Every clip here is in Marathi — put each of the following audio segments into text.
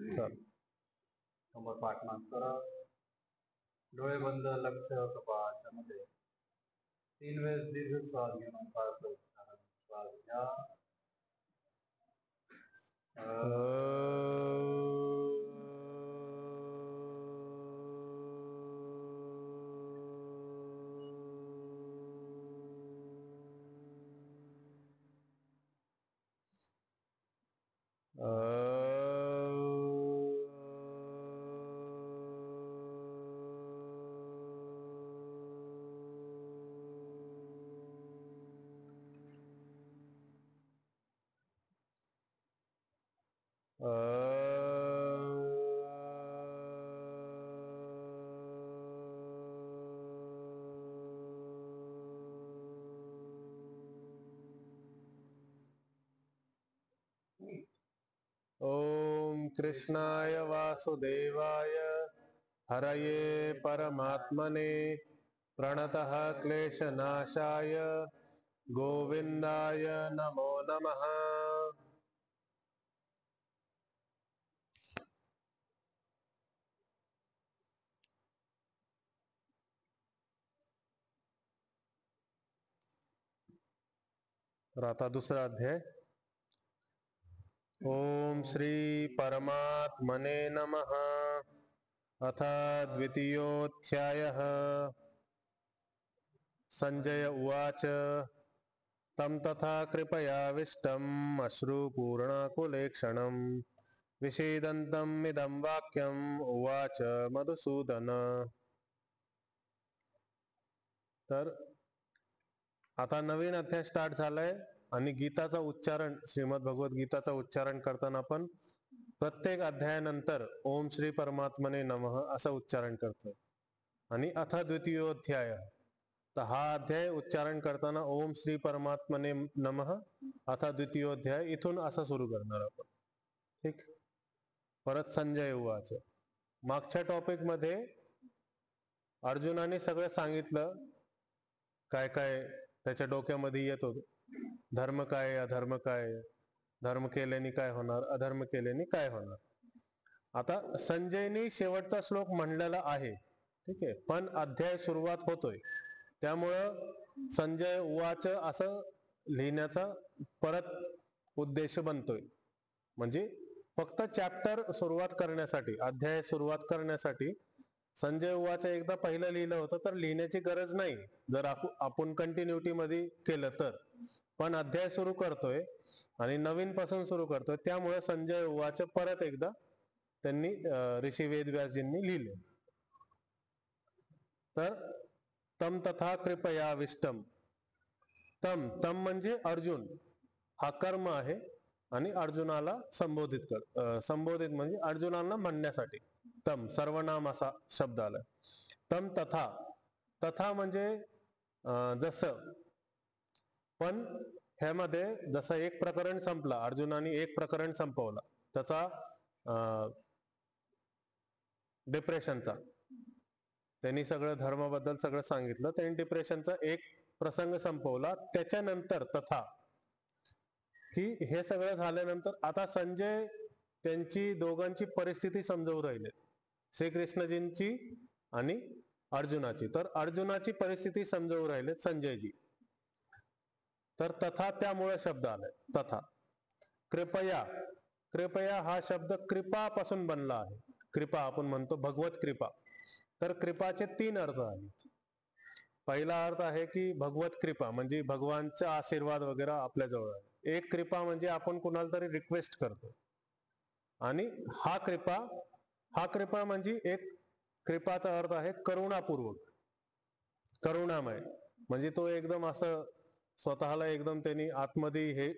चल समोर पाठमान करा. डोळे बंद, लक्ष कपाळामध्ये. 3 वेळेस दीर्घ श्वास घेऊन ओंकाराचा उच्चारण. श्वास घ्या. ओम कृष्णाय वासुदेवाय हरये परमात्मने प्रणतः क्लेशनाशाय गोविंदाय नमो नमः. तर आता दुसरा अध्याय. ओम श्री परमात्मने नमः. अथ द्वितीयोऽध्यायः. संजय उवाच तं तथा कृपयाविष्टम् अश्रुपूर्णाकुलेक्षणम् विषीदन्तम् इदं वाक्यम् उवाच मधुसूदन. तर आता नवीन अध्याय स्टार्ट झालाय आणि गीताचा उच्चारण, श्रीमद भगवत गीताचा उच्चारण करताना आपण प्रत्येक अध्यायानंतर ओम श्री परमात्मने नमः असं उच्चारण करतोय. आणि अथ द्वितीयोध्याय, तर हा अध्याय उच्चारण करताना ओम श्री परमात्मने नमः अथ द्वितीयोध्याय इथून असं सुरू करणार आपण. ठीक. परत संजय उवाच. मागच्या टॉपिक मध्ये अर्जुनाने सगळं सांगितलं, काय काय त्याच्या डोक्यामध्ये येत होत. धर्म काय, अधर्म काय, धर्म केल्याने काय होणार, अधर्म केल्याने काय होणार. आता संजयनी शेवटचा श्लोक म्हणलेला आहे. ठीक आहे. पण अध्याय सुरुवात होतोय, त्यामुळं संजय उवाच असं लिहिण्याचा परत उद्देश बनतोय. म्हणजे फक्त चॅप्टर सुरुवात करण्यासाठी, अध्याय सुरुवात करण्यासाठी संजय उवाच एकदा पहिलं लिहिलं होतं, तर लिहिण्याची गरज नाही जर आपण कंटिन्युटी मध्ये केलं तर. पण अध्याय सुरू करतोय आणि नवीन पासून सुरू करतोय, त्यामुळे संजय उवाच परत एकदा त्यांनी ऋषी वेदव्यासजींनी लिहिले. तर तम तथा कृपयाविष्टम. तम, तम म्हणजे अर्जुन, हा कर्म आहे आणि अर्जुनाला संबोधित म्हणजे अर्जुनाला म्हणण्यासाठी तम सर्वनाम असा शब्द आलाय. तम तथा, तथा म्हणजे जसं. पण ह्यामध्ये जसं एक प्रकरण संपला, अर्जुनाने एक प्रकरण संपवला त्याचा डिप्रेशनचा, त्यांनी सगळं धर्माबद्दल सगळं सांगितलं, त्यांनी डिप्रेशनचा एक प्रसंग संपवला. त्याच्यानंतर तथा की हे सगळं झाल्यानंतर आता संजय त्यांची दोघांची परिस्थिती समजावून राहिले, श्रीकृष्णजींची आणि अर्जुनाची. तर अर्जुनाची परिस्थिती समजावून राहिले संजयजी. तर तथा त्यामुळे शब्द आलाय तथा. कृपया, कृपया हा शब्द कृपापासून बनला आहे. कृपा आपण म्हणतो भगवत कृपा. तर कृपाचे 3 अर्थ आहेत. पहिला अर्थ आहे की भगवत कृपा म्हणजे भगवानचा आशीर्वाद वगैरे आपल्या जवळ आहे. एक कृपा म्हणजे आपण कुणाला तरी रिक्वेस्ट करतो. आणि हा कृपा म्हणजे एक कृपाचा अर्थ आहे करुणापूर्वक, करुणामय. म्हणजे तो एकदम असं स्वतःला एकदम त्यांनी आतमध्ये हे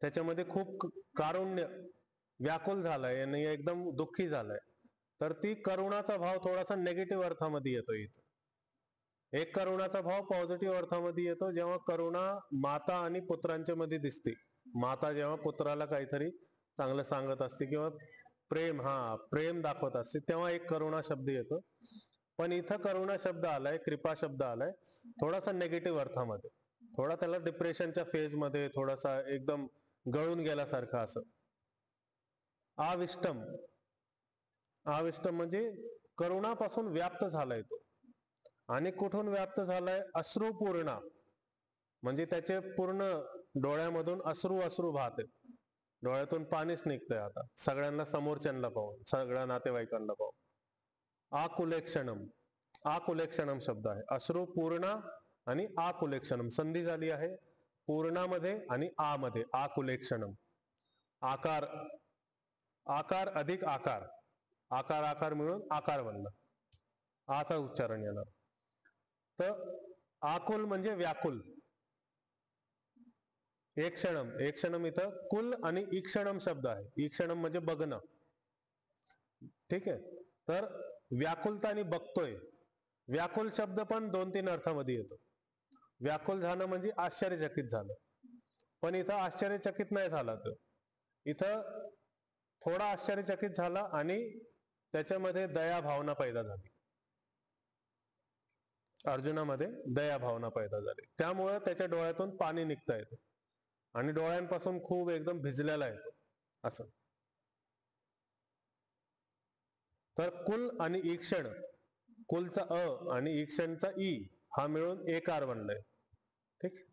त्याच्यामध्ये खूप कारुण्य व्याकुल झालाय आणि एकदम दुःखी झालाय. तर ती करुणाचा भाव थोडासा नेगेटिव्ह अर्थामध्ये येतो इथं. एक करुणाचा भाव पॉझिटिव्ह अर्थामध्ये येतो जेव्हा करुणा माता आणि पुत्रांच्या मध्ये दिसते. माता जेव्हा पुत्राला काहीतरी चांगलं सांगत असते किंवा प्रेम दाखवत असते, तेव्हा एक करुणा शब्द येतो. पण इथं करुणा शब्द आलाय, कृपा शब्द आलाय थोडासा नेगेटिव्ह अर्थामध्ये, थोडा त्याला डिप्रेशनच्या फेज मध्ये थोडासा एकदम गळून गेल्यासारखं असं. आविष्टम, आविष्टम म्हणजे करुणापासून व्याप्त झालाय तो. आणि कुठून व्याप्त झालाय? अश्रुपूर्णा, म्हणजे त्याचे पूर्ण डोळ्यामधून अश्रू अश्रू वाहत आहेत, डोळ्यातून पाणीच निघतंय आता सगळ्यांना, समोरच्यांना पाहून, सगळ्या नातेवाईकांना पाहून. आकुलेक्षणम, आकुलेक्षणम शब्द आहे. अश्रू पूर्णा आणि आकुलेक्षणम संधी झाली आहे पूर्णामध्ये आणि आ मध्ये. आकुलेक्षणम, आकार, आकार अधिक आकार, आकार आकार मिळून आकार बनला, आचा उच्चारण येणार. तर आकुल म्हणजे व्याकुल. एकक्षणम, एकक्षणम इथं कुल आणि ईक्षणम शब्द आहे. ईक्षणम म्हणजे बघणं, ठीक आहे. तर व्याकुलता आणि बघतोय. व्याकुल शब्द पण 2-3 अर्थामध्ये येतो. व्याकुल झालं म्हणजे आश्चर्यचकित झालं, पण इथं आश्चर्यचकित नाही झाला तो, इथं थोडा आश्चर्यचकित झाला आणि त्याच्यामध्ये दया भावना पैदा झाली, अर्जुनामध्ये दया भावना पैदा झाली. त्यामुळं त्याच्या डोळ्यातून पाणी निघता येतं आणि डोळ्यांपासून खूप एकदम भिजलेला येतो असं. तर कुल आणि ईक्षण, कुलचा अ आणि ईक्षणचा ई हा मिळून एकार बनलाय, ठीक.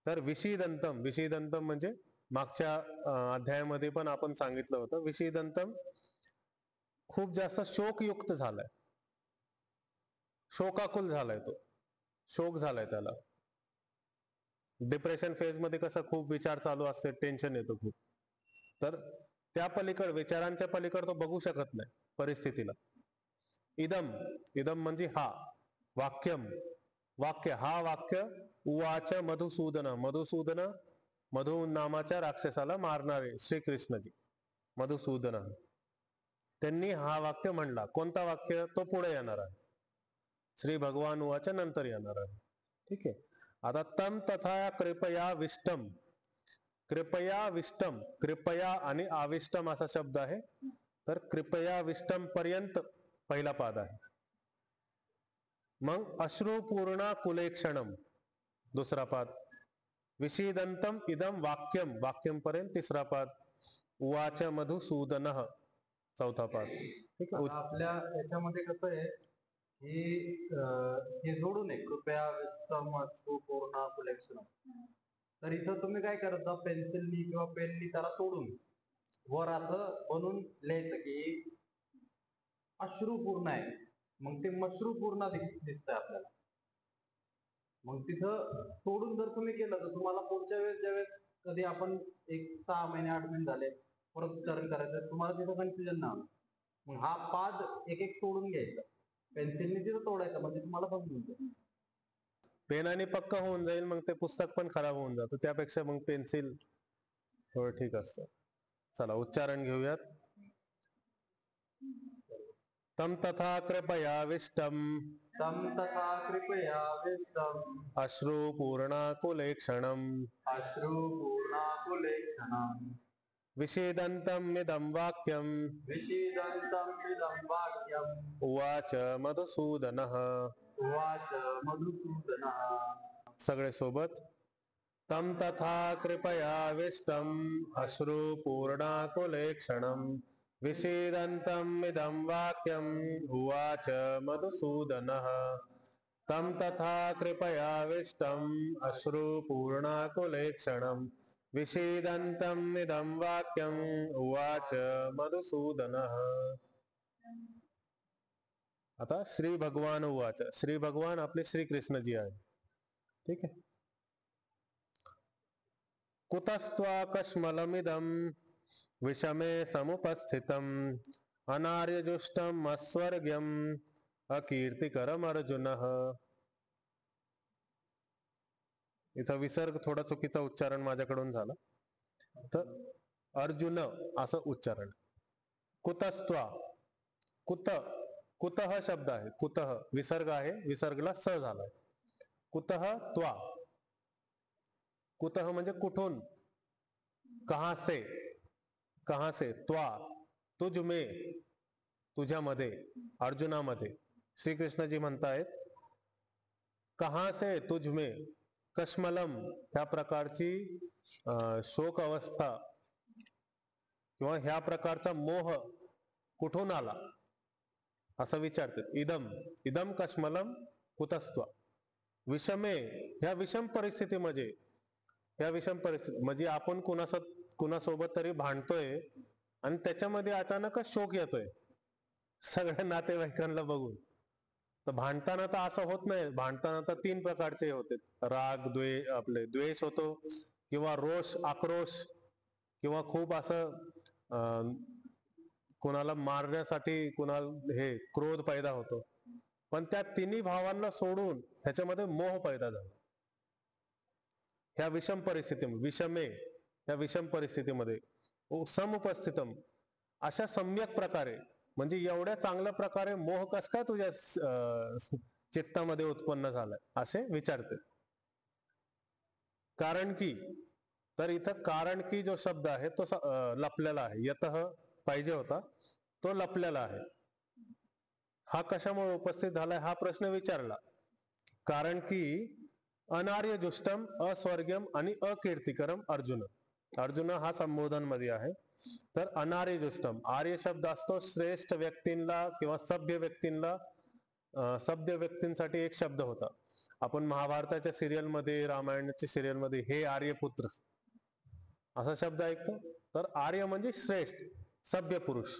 तर विषीदंतम, विषीदंतम म्हणजे मागच्या अध्यायामध्ये पण आपण सांगितलं होतं, विषीदंतम खूप जास्त शोकयुक्त झालाय, शोकाकुल झालाय तो, शोक झालाय त्याला. डिप्रेशन फेज मध्ये कसं खूप विचार चालू असते, टेन्शन येतं खूप, तर त्या पलीकडे, विचारांच्या पलीकडे तो बघू शकत नाही परिस्थितीला. इदम, इदम म्हणजे हा, वाक्यम, वाक्य, हा वाक्य, उवाच मधुसूदन, मधुसूदन मधु नामाच्या राक्षसाला मारणारे श्रीकृष्णजी, मधुसूदन, त्यांनी हा वाक्य म्हणला. कोणता वाक्य? तो पुढे येणार आहे, श्री भगवान उवाच्या नंतर येणार आहे, ठीक आहे. आता तम तथा कृपया विष्टम, कृपया विष्टम, कृपया आणि आविष्टम असा शब्द आहे. तर कृपया विष्टम पर्यंत पहिला पाद आहे. मग अश्रुपूर्णा कुलेक्षणम दुसरा पाद, विषीदंतम इदम वाक्यम, वाक्यम पर्यंत तिसरा पाद, उवाच मधुसूदन चौथा पाद, ठीक आहे. आपल्या याच्यामध्ये कसं आहे हे जोडून आहे, कृपया विस्तम अश्रुपूर्णा कुलेक्षणम. तर इथं तुम्ही काय करता, पेन्सिलनी किंवा पेननी त्याला तोडून वर असं बनून लिहायचं की अश्रुपूर्ण आहे, मग ते मश्रूपूर्ण दिसतंय आपल्याला. मग तिथं तोडून जर तुम्ही केलं तर तुम्हाला पुढच्या वेळेस ज्यावेळेस कधी आपण एक 6 महिने 8 महिने झाले परत उच्चारण करायचं, तुम्हाला तिथं कन्फ्युजन नाही होणार. मग हा पाद एक एक तोडून घ्यायचा, पेन्सिलने तिथं तोडायचं, म्हणजे तुम्हाला समजून जाईल. पेनाने पक्क होऊन जाईल, मग ते पुस्तक पण खराब होऊन जातं, त्यापेक्षा मग पेन्सिल थोडं ठीक असतं. चला उच्चारण घेऊयात. तम तथा कृपया विष्टम, तम तथा कृपया विष्टम अश्रुपूर्णाकुलेक्षणम, अश्रुपूर्णाकुलेक्षणम विषीदन्तम् इदं वाक्यम, विषीदन्तम् इदं वाक्यम उवाच मधुसूदनः, उवाच मधुसूदनः. सगळे सोबत. तम तथा कृपया विष्टम अश्रुपूर्णाकुलेक्षणम विषीदन्तम् इदं वाक्यम उवाच मधुसूदनः. तम तथा कृपया विष्टम अश्रुपूर्णाकुलेक्षणम विषीदन्तम् इदं वाक्यम उवाच मधुसूदनः. आता श्री भगवान उवाच, श्री भगवान आपले श्री कृष्ण जी आहे, ठीक आहे. कुतस्त्वाकश्मलमिदं विषमे समुपस्थितम् अनार्यजुष्टम् अस्वर्ग्यम् अकीर्तिकरम् अर्जुनः. इथं विसर्ग थोडा चुकीचा उच्चारण माझ्याकडून झाला, तर अर्जुन असं उच्चारण. कुतस्त्वा, कुत, कुतः शब्द आहे, कुतः विसर्ग आहे, विसर्गला स झालाय. कुतः त्वा, कुतः म्हणजे कुठून, कहां से, कहां से, त्वा तुझ में, तुझ्यामध्ये, अर्जुनामध्ये. श्रीकृष्णजी म्हणतायत कहां से तुझ में, कश्मलम ह्या प्रकारची शोक अवस्था किंवा ह्या प्रकारचा मोह कुठून आला असं विचारतात. इदम इदम कश्मलम कुतस्त्व. विषमे, ह्या विषम परिस्थितीमध्ये, ह्या विषम परिस्थिती म्हणजे आपण कुणासोबत तरी भांडतोय आणि त्याच्यामध्ये अचानकच शोक येतोय सगळ्या नातेवाईकांना बघून. तर भांडताना तर असं होत नाही. भांडताना तर तीन प्रकारचे होते. राग आपले द्वेष होतो, किंवा रोष आक्रोश, किंवा खूप असं कुणाला मारण्यासाठी कुणाला हे क्रोध पैदा होतो. पण त्या तिन्ही भावांना सोडून ह्याच्यामध्ये मोह पैदा झाला ह्या विषम परिस्थितीमध्ये. विषमे, ह्या विषम परिस्थितीमध्ये समुपस्थितम, अशा सम्यक प्रकारे, म्हणजे एवढ्या चांगल्या प्रकारे मोह कस काय तुझ्या चित्तामध्ये उत्पन्न झालाय असे विचारते. कारण की, तर इथं कारण की जो शब्द आहे तो लपलेला आहे. यतः पाहिजे होता, तो लपलेला आहे. हा कशामुळे उपस्थित झालाय हा प्रश्न विचारला. कारण की अनार्यजुष्टम, अस्वर्ग्यम आणि अकीर्तिकरम अर्जुन. अर्जुन हा संबोधन मध्ये आहे. तर अनार्यजुष्टम, आर्य शब्द असतो श्रेष्ठ व्यक्तींना किंवा सभ्य व्यक्तींना, सभ्य व्यक्तींसाठी एक शब्द होता. आपण महाभारताच्या सिरियल मध्ये, रामायणाच्या सिरियल मध्ये हे आर्यपुत्र असा शब्द ऐकतो. तर आर्य म्हणजे श्रेष्ठ सभ्य पुरुष,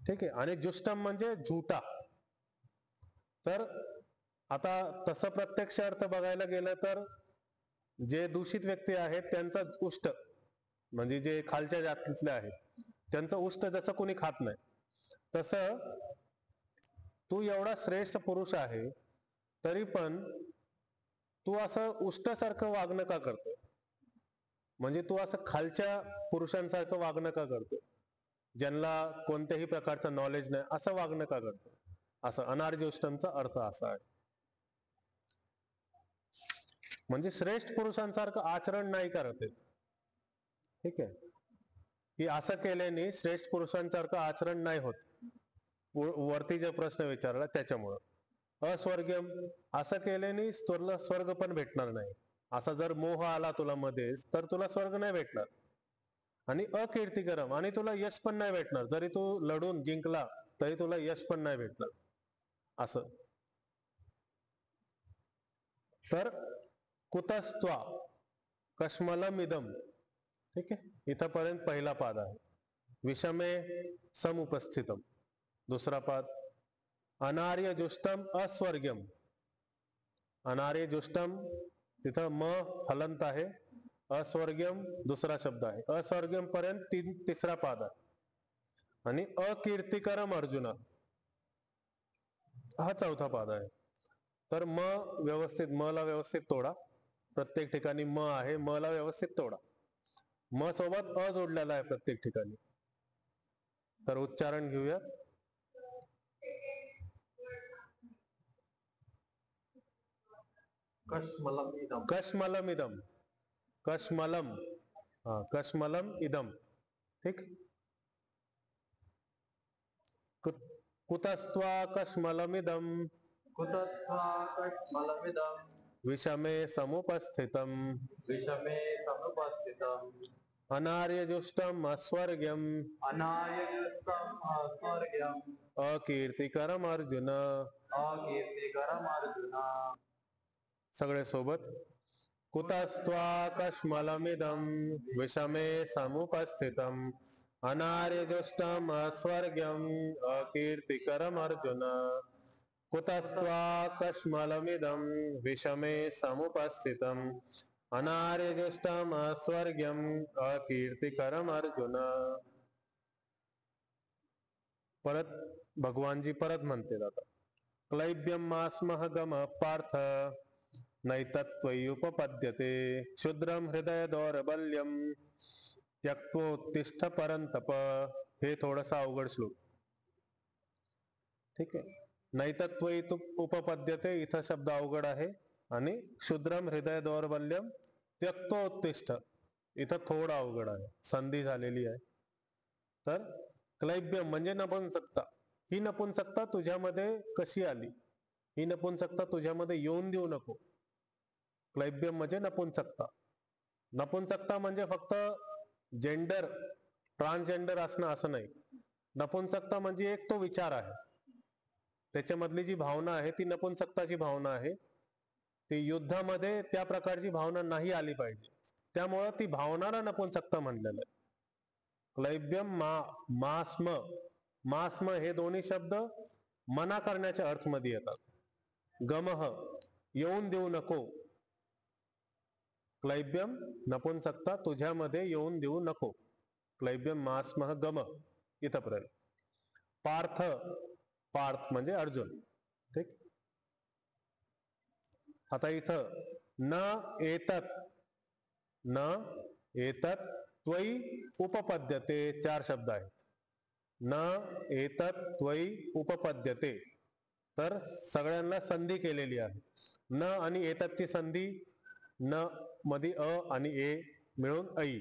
ठीक आहे. आणि जुष्टम म्हणजे झुटा. तर आता तसं प्रत्यक्ष अर्थ बघायला गेलं तर जे दूषित व्यक्ती आहेत त्यांचा उष्ट, म्हणजे जे खालच्या जातीतले आहेत त्यांचं उष्ट जसं कोणी खात नाही, तसं तू एवढा श्रेष्ठ पुरुष आहे तरी पण तू असं उष्टासारखं वागणं का करतो? म्हणजे तू असं खालच्या पुरुषांसारखं वागणं का करतो, ज्यांना कोणत्याही प्रकारचं नॉलेज नाही असं वागणं का करतो? असं अनार्यजुष्टमचा अर्थ असा आहे. म्हणजे श्रेष्ठ पुरुषांसारखं आचरण नाही करत आहे, ठीक आहे. की असं केल्याने श्रेष्ठ पुरुषांसारखं आचरण नाही होत. वरती जो प्रश्न विचारला त्याच्यामुळं. अस्वर्गम, असं केल्याने तुला स्वर्ग पण भेटणार नाही. असा जर मोह आला तुला मध्येच तर तुला स्वर्ग नाही भेटणार. आणि अकीर्तिकरम, आणि तुला यश पण नाही भेटणार. जरी तू लढून जिंकला तरी तुला यश पण नाही भेटणार असं. तर कुतस्त्वा कश्मलम इदम, ठीक आहे. इथपर्यंत पहिला पाद आहे. विषमे समुपस्थितम, दुसरा पाद. अनार्यजुष्टम अस्वर्ग्यम, अनार्यजुष्टम तिथं म हलंत आहे. अस्वर्ग्यम दुसरा शब्द आहे. अस्वर्ग्यम पर्यंत तिसरा पाद आहे. आणि अकीर्तिकरम अर्जुन हा चौथा पाद आहे. तर म व्यवस्थित, म ला व्यवस्थित तोडा. प्रत्येक ठिकाणी म आहे, म ला व्यवस्थित तोडा. म सोबत अ जोडलेला आहे प्रत्येक ठिकाणी. तर उच्चारण घेऊयात. कश्मलम इदम, कश्मलम इदम, कश्मलम, कश्मलम इदम, ठीक. कुतस्त्वा कश्मलमिदम कुतस्त्वा कश्मलमिदम विषमे समुपस्थितम विषमे समुपस्थितम अनार्यजुष्टम अस्वर्ग्यम अनार्यजुष्टम अस्वर्ग्यम अकीर्तिकरम अर्जुन. अकीर्तिकरम अर्जुन. सगळे सोबत. कुतस्त्वा कश्मलमिदम विषमे समुपस्थितम अनार्यजुष्टम अस्वर्ग्यम अकीर्तिकरम अर्जुन. कुतस्त्वा कश्मलमिदं विषमे समुपस्थितम् अनार्यजुष्टम अस्वर्ग्यम अकीर्तिकरम अर्जुन. परत भगवानजी परत म्हणते आता. क्लैब्यम मास्मह गम पार्थ नैतत्त्वयुपपद्यते क्षुद्रम हृदय दौर्बल्यम त्यक्तोत्तिष्ठ परंतप. हे थोडंसं अवघड श्लोक, ठीक आहे. नैतत्त्व उपपद्यते, इथं शब्द अवघड आहे. आणि क्षुद्रम हृदय दौर्बल्यम त्यक्तोत्तिष्ठ, इथं थोडं अवघड आहे, संधी झालेली आहे. तर क्लैब्यम म्हणजे नपुंसकता. ही नपुंसकता तुझ्यामध्ये कशी आली, ही नपुंसकता तुझ्यामध्ये येऊन देऊ नको. क्लैब्यम म्हणजे नपुंसकता. नपुंसकता म्हणजे फक्त जेंडर ट्रान्सजेंडर असणं असं नाही. नपुंसकता म्हणजे एक तो विचार आहे, त्याच्यामधली जी भावना आहे ती नपुंसकताची भावना आहे. ती युद्धामध्ये त्या प्रकारची भावना नाही आली पाहिजे, त्यामुळं ती भावनाला नपुंसकता म्हणलेलं आहे. क्लैब्यम मास्म, मास्म हे दोन्ही शब्द मना करण्याच्या अर्थमध्ये येतात. गमह येऊन देऊ नको, क्लैब्यम नपुंसकता तुझ्यामध्ये येऊन देऊ नको, क्लैब्यम मास्मह गम, इथपर्यंत. पार्थ, पार्थ म्हणजे अर्जुन. ठीक. आता इथं न एतत, न एतत त्वयी उपपद्यते, 4 शब्द आहेत. न एतत त्वयी उपपद्यते, तर सगळ्यांना संधी केलेली आहे. न आणि एततची संधी, न मध्ये अ आणि ए मिळून ऐ.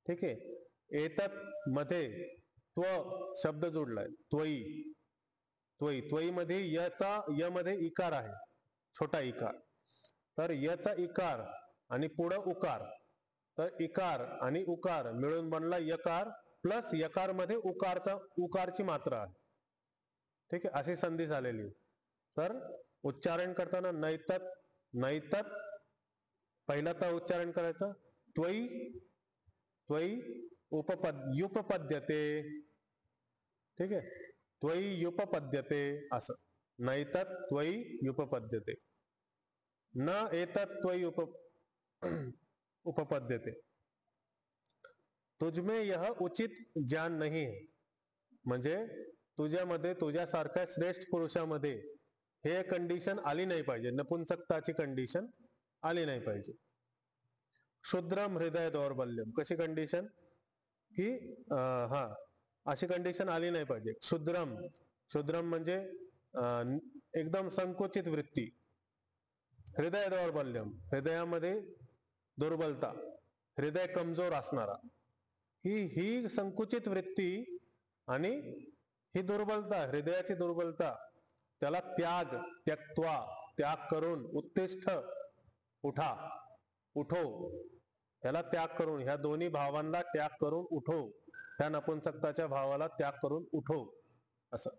ठीक आहे. एतत मध्ये त्व शब्द जोडलाय, त्वयी, त्वयी, त्वयी मध्ये यचा, य मध्ये इकार आहे, छोटा इकार, तर यचा इकार आणि पुढं उकार, तर इकार आणि उकार मिळून बनला यकार, प्लस यकार मध्ये उकारची मात्रा आहे. ठीक आहे, अशी संधी झालेली. तर उच्चारण करताना नैतत, नैतत पहिला तर उच्चारण करायचं, त्वयी, त्वयी युपपद्यते. ठीक आहे, त्वयी युपपद्यते असं, नैतत त्वयी युपपद्यते, न एतत त्वयी उपपद्यते. तुझमें यह उचित ज्ञान नहीं है, म्हणजे तुझ्यामध्ये, तुझ्यासारख्या श्रेष्ठ पुरुषामध्ये हे कंडिशन आली नाही पाहिजे, नपुंसकताची कंडिशन आली नाही पाहिजे. क्षुद्रम हृदय दौर्बल्यम, कशी कंडिशन की हा अशी कंडिशन आली नाही पाहिजे. क्षुद्रम, क्षुद्रम म्हणजे एकदम संकुचित वृत्ती. हृदय दौर्बल्यम, हृदयामध्ये दुर्बलता, हृदय कमजोर असणारा, ही संकुचित वृत्ती आणि ही दुर्बलता, हृदयाची दुर्बलता, त्याला त्याग, त्यक्त्वा, त्याग करून, उत्तिष्ठ, उठा, उठो, त्याला त्याग करून, ह्या दोन्ही भावांना त्याग करून उठो, ह्या नपुंसकताच्या भावाला त्याग करून उठो असं.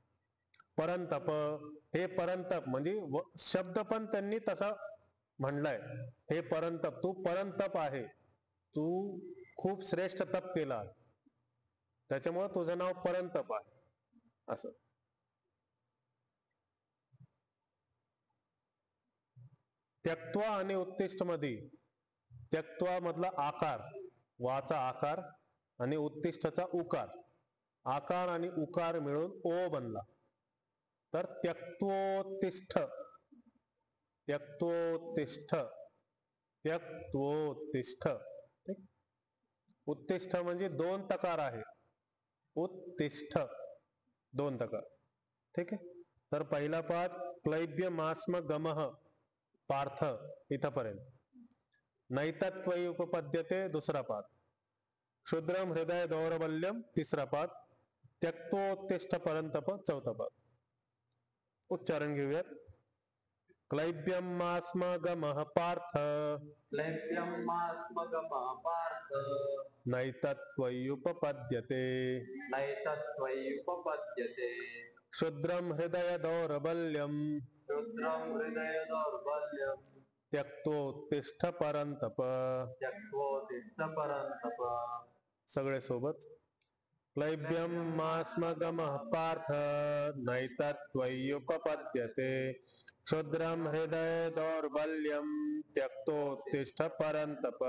परंतप, हे परंतप म्हणजे शब्द पण त्यांनी तसा म्हणलाय, हे परंतप, तू परंतप आहे, तू खूप श्रेष्ठ तप केला, त्याच्यामुळे तुझं नाव परंतप आहे असं. त्यक्त्वा आणि उत्तिष्ठ मध्ये, त्यक्त्वा मधला आकार, वाचा आकार आणि उत्तिष्ठचा उकार, आकार आणि उकार मिळून ओ बनला, तर त्यक्त्वोत्तिष्ठ, त्यक्त्वोत्तिष्ठ, त्यक्त्वोत्तिष्ठ. ठीक. उत्तिष्ठ म्हणजे 2 तकार आहे, उत्तिष्ठ 2 तकार. ठीक आहे. तर पहिला पाद क्लैब्य मास्म गमः, पार्थ, इथपर्यंत. नैतत त्वयी उपपद्यते, दुसरा पाद. क्षुद्रम हृदय दौर्बल्यम, तिसरा पाद. त्यक्तोत्तिष्ठ परंतप, चौथा पाद. उच्चारण घेऊयात. क्लैब्यम मास्म गमः पार्थ, क्लैब्यम मास्म गमः पार्थ, नैतत् त्वयि उपपद्यते, नैतत् त्वयि उपपद्यते. क्षुद्रम हृदय दौर्बल्यम, क्षुद्रम हृदय दौर्बल्यम, त्यक्तोत्तिष्ठ परंतप, त्यक्तोत्तिष्ठ परंतप. सगळे सोबत. क्लैब्यम मास्म गमः पार्थ, नैतत् त्वयि उपपद्यते, क्षुद्रम हृदय दौर्बल्यम, त्यक्तोत्तिष्ठ परंतप.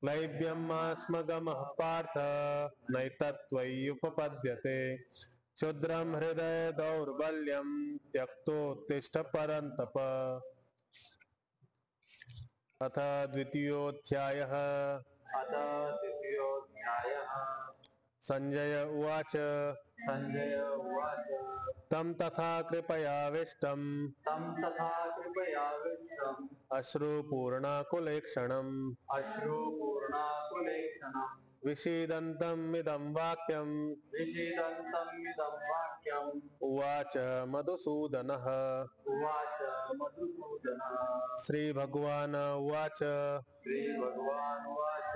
क्लैब्यम मास्म गमः पार्थ, नैतत् त्वयि उपपद्यते, क्षुद्रम हृदय दौर्बल्यम, त्यक्तोत्तिष्ठ परंतप. अथ द्वितीयोऽध्यायः. अथ द्वितीयोऽध्यायः. संजय उवाच. संजय उवाच. तं तथा कृपयाविष्टम्, तं तथा कृपयाविष्टम्, अश्रुपूर्णाकुलेक्षणम्, अश्रुपूर्णाकुलेक्षणम्, विषीदन्तमिदं वाक्यम्, विषीदन्तमिदं वाक्यम्, उवाच मधुसूदनः. उवाच मधुसूदनः. श्रीभगवान् उवाच. श्रीभगवान् उवाच.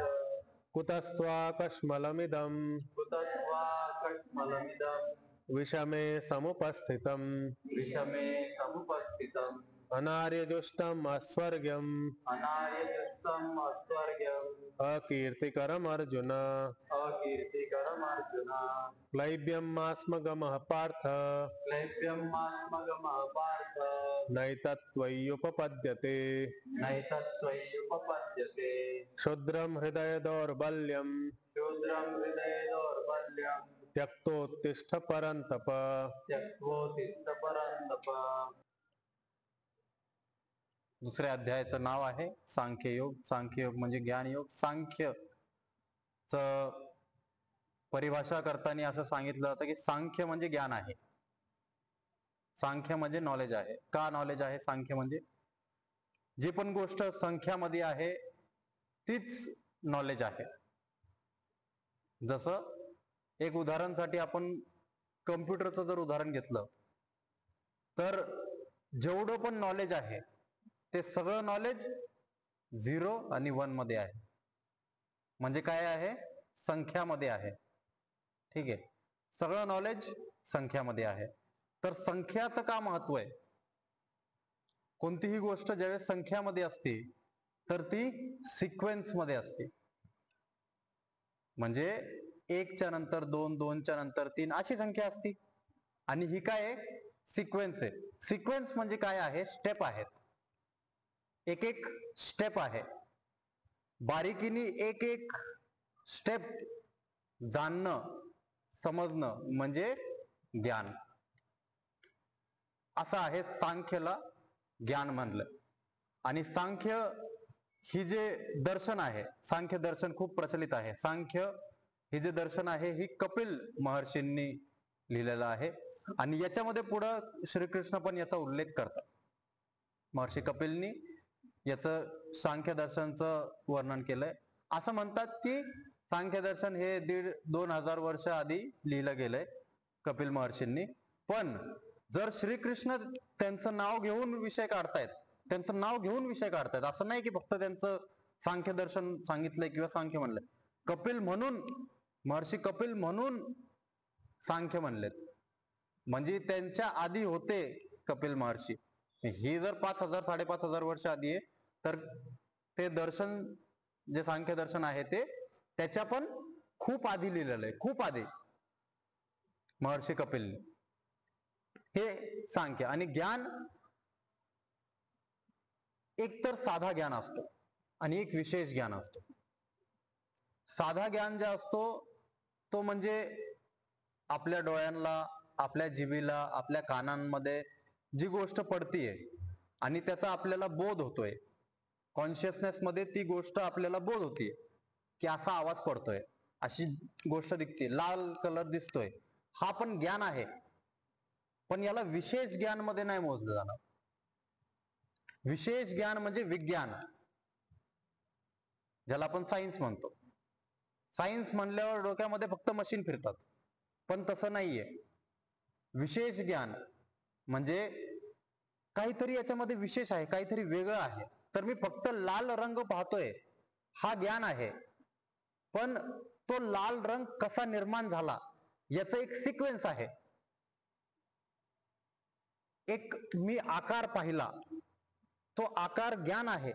कुतस्त्वाकश्मलमिदं कुतस्त्वाकश्मलमिदं विषमे समुपस्थितम् विषमे समुपस्थितम् अनार्यजुष्टम् अस्वर्ग्यम् अनार्यजुष्टम् अस्वर्ग्यम् अकीर्तिकरम् अर्जुन अकीर्तिकरम् अर्जुन क्लैब्यमास्मगमः पार्थ क्लैप्यमात्मगमः पार्थ नैतत्त्वय्युपपद्यते नैतत्त्वय्युपपद्यते क्षुद्रं हृदय दौर्बल्यम् शूद्रं हृदये दौर्बल्यम् त्यक्तोत्तिष्ठ परन्तप. त्यक्त्वोत्तिष्ठ परन्तप. दुसऱ्या अध्यायाचं नाव आहे सांख्ययोग. सांख्ययोग म्हणजे ज्ञानयोग. सांख्य च परिभाषा करताना असं सांगितलं जातं की सांख्य म्हणजे ज्ञान आहे. सांख्य म्हणजे नॉलेज आहे. का नॉलेज आहे? सांख्य म्हणजे जी पण गोष्ट संख्यामध्ये आहे तीच नॉलेज आहे. जसं एक उदाहरणासाठी आपण कम्प्युटरचं जर उदाहरण घेतलं तर जेवढं पण नॉलेज आहे ते सगळं नॉलेज 0 आणि 1 मध्ये आहे. म्हणजे काय आहे? संख्यामध्ये आहे. ठीक आहे. सगळं नॉलेज संख्यामध्ये आहे. तर संख्याचं का महत्व आहे? कोणतीही गोष्ट ज्यावेळेस संख्यामध्ये असते तर ती सिक्वेन्स मध्ये असते. म्हणजे 1 च्या नंतर 2, 2 च्या नंतर 3 अशी संख्या असते. आणि ही काय आहे? सिक्वेन्स आहे. सिक्वेन्स म्हणजे काय आहे? स्टेप आहेत. एक एक स्टेप आहे. बारीकीने एक एक स्टेप जाणणं समजणं म्हणजे ज्ञान. असं आहे सांख्यला ज्ञान म्हणलं. आणि सांख्य ही जे दर्शन आहे, सांख्य दर्शन खूप प्रचलित आहे. सांख्य हे जे दर्शन आहे ही कपिल महर्षींनी लिहिलेलं आहे. आणि याच्यामध्ये पुढं श्रीकृष्ण पण याचा उल्लेख करतात. महर्षी कपिलनी याचं सांख्य दर्शनचं वर्णन केलंय. असं म्हणतात की सांख्य दर्शन हे 1,500-2,000 वर्ष आधी लिहिलं गेलंय कपिल महर्षींनी. पण जर श्रीकृष्ण त्यांचं नाव घेऊन विषय काढतायत, त्यांचं नाव घेऊन विषय काढतायत, असं नाही की फक्त त्यांचं सांख्य दर्शन सांगितलंय किंवा सांख्य म्हणलंय. कपिल म्हणून, महर्षी कपिल म्हणून सांख्य म्हणलेत. म्हणजे त्यांच्या आधी होते कपिल महर्षी. ही जर 5,000-5,500 वर्ष आधी आहे तर ते दर्शन जे सांख्य दर्शन आहे ते त्याच्या पण खूप आधी लिहिलेलं आहे. खूप आधी महर्षी कपिलने हे सांख्य. आणि ज्ञान एक तर साधा ज्ञान असतो आणि एक विशेष ज्ञान असतो. साधा ज्ञान जे असतो तो म्हणजे आपल्या डोळ्यांना, आपल्या जिभेला, आपल्या कानांमध्ये जी गोष्ट पडतीये आणि त्याचा आपल्याला बोध होतोय, कॉन्शियसनेस मध्ये ती गोष्ट आपल्याला बोध होतीये की असा आवाज पडतोय, अशी गोष्ट दिसते, लाल कलर दिसतोय, हा पण ज्ञान आहे. पण याला विशेष ज्ञान मध्ये नाही मोजलं जाणार. विशेष ज्ञान म्हणजे विज्ञान, ज्याला आपण सायन्स म्हणतो. सायन्स म्हणल्यावर डोक्यामध्ये फक्त मशीन फिरतात, पण तसं नाहीये. विशेष ज्ञान म्हणजे काहीतरी याच्यामध्ये विशेष आहे, काहीतरी वेगळं आहे. तर मी फक्त लाल रंग पाहतोय हा ज्ञान आहे, पण तो लाल रंग कसा निर्माण झाला याचा एक सिक्वेन्स आहे. एक मी आकार पाहिला, तो आकार ज्ञान आहे,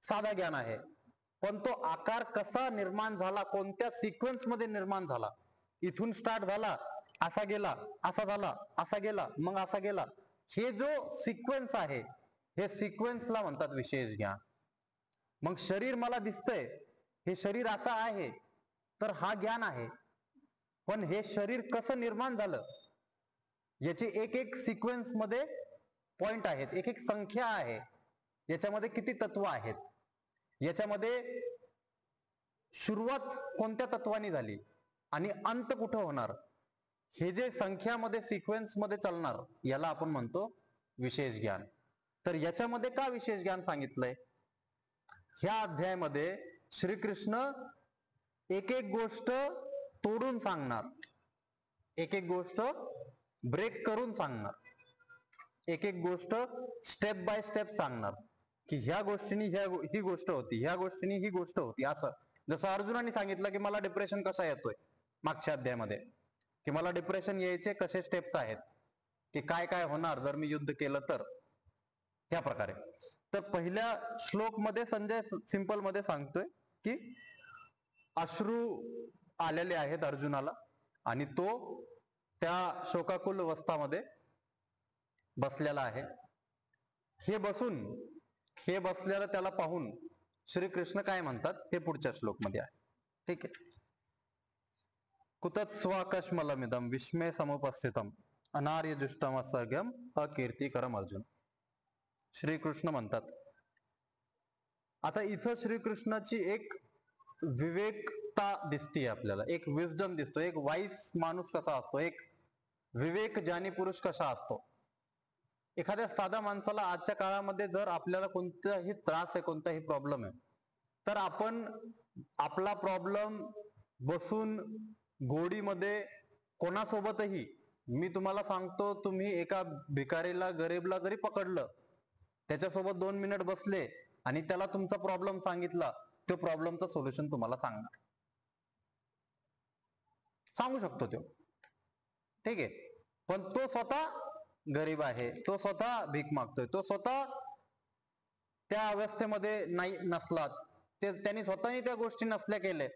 साधा ज्ञान आहे. पण तो आकार कसा निर्माण झाला, कोणत्या सिक्वेन्स मध्ये निर्माण झाला, इथून स्टार्ट झाला, असा गेला, असा झाला, असा गेला, मग असा गेला, हे जो सिक्वेन्स आहे हे सिक्वेन्सला म्हणतात विशेष ज्ञान. मग शरीर मला दिसतंय, हे शरीर असं आहे तर हा ज्ञान आहे. पण हे शरीर कसं निर्माण झालं याचे एक एक सिक्वेन्स मध्ये पॉइंट आहेत, एक एक संख्या आहे, याच्यामध्ये किती तत्व आहेत, याच्यामध्ये सुरुवात कोणत्या तत्वाने झाली आणि अंत कुठं होणार, हे जे संख्यामध्ये सिक्वेन्स मध्ये चालणार याला आपण म्हणतो विशेष ज्ञान. तर याच्यामध्ये का विशेष ज्ञान सांगितलंय? ह्या अध्यायामध्ये श्रीकृष्ण एक एक गोष्ट तोडून सांगणार, एक एक गोष्ट ब्रेक करून सांगणार, एक एक गोष्ट स्टेप बाय स्टेप सांगणार की ह्या गोष्टीने ही गोष्ट होती, ह्या गोष्टीने ही गोष्ट होती, असं जसं अर्जुनाने सांगितलं की मला डिप्रेशन कसा येतोय मागच्या अध्यायामध्ये, की मला डिप्रेशन यायचे कसे स्टेप्स आहेत, की काय काय होणार जर मी युद्ध केलं तर, ह्या प्रकारे. तर पहिल्या श्लोक मध्ये संजय सिंपल मध्ये सांगतोय की अश्रू आलेले आहेत अर्जुनाला आणि तो त्या शोकाकुल अवस्थामध्ये बसलेला आहे. हे बसलेलं त्याला पाहून श्रीकृष्ण काय म्हणतात हे पुढच्या श्लोकमध्ये आहे. ठीक आहे. कुतत् स्वाकश्मलमिदं विस्मय समुपस्थितम अनार्यजुष्टम असर्ग्यम अकीर्तिकरम अर्जुन. श्रीकृष्ण म्हणतात, आता इथं श्रीकृष्णाची एक विवेकता दिसते आपल्याला, एक विजडम दिसतो, एक वाईस माणूस कसा असतो, एक विवेक ज्ञानी पुरुष कसा असतो. एखाद्या साध्या माणसाला आजच्या काळामध्ये जर आपल्याला कोणताही त्रास आहे, कोणताही प्रॉब्लेम आहे, तर आपण आपला प्रॉब्लेम बसून गोडीमध्ये कोणासोबतही, मी तुम्हाला सांगतो, तुम्ही एका भिकारीला गरीबला जरी पकडलं, त्याच्यासोबत 2 मिनिट बसले आणि त्याला तुमचा प्रॉब्लेम सांगितला, तो प्रॉब्लेमचं सोल्युशन तुम्हाला सांगू शकतो तो. ठीक आहे. पण तो स्वतः गरीब आहे, तो स्वतः भीक मागतोय, तो स्वतः त्या अवस्थेमध्ये नाही नसला, त्यांनी स्वतःही त्या गोष्टी नसल्या केल्या,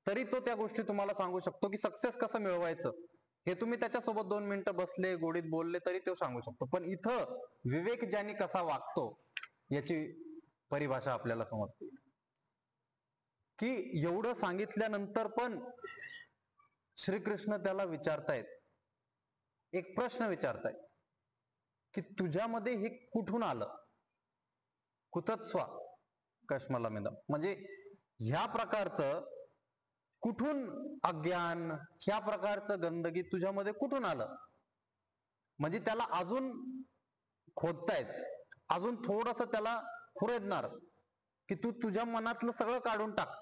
तरी तो त्या गोष्टी तुम्हाला सांगू शकतो की सक्सेस कसं मिळवायचं हे तुम्ही त्याच्यासोबत 2 मिनिटं बसले, गोडीत बोलले तरी तो सांगू शकतो. पण इथं विवेक ज्यानी कसा वागतो याची परिभाषा आपल्याला समजते, की एवढं सांगितल्यानंतर पण श्रीकृष्ण त्याला विचारतायत, एक प्रश्न विचारतायत की तुझ्यामध्ये हे कुठून आलं. कुतत्स्वा कश्मलमिदं, म्हणजे ह्या प्रकारचं कुठून अज्ञान, ह्या प्रकारचं गंदगी तुझ्यामध्ये कुठून आलं. म्हणजे त्याला अजून खोदतायत, अजून थोडस त्याला खुरेदणार की तू तुझ्या मनातलं सगळं काढून टाक.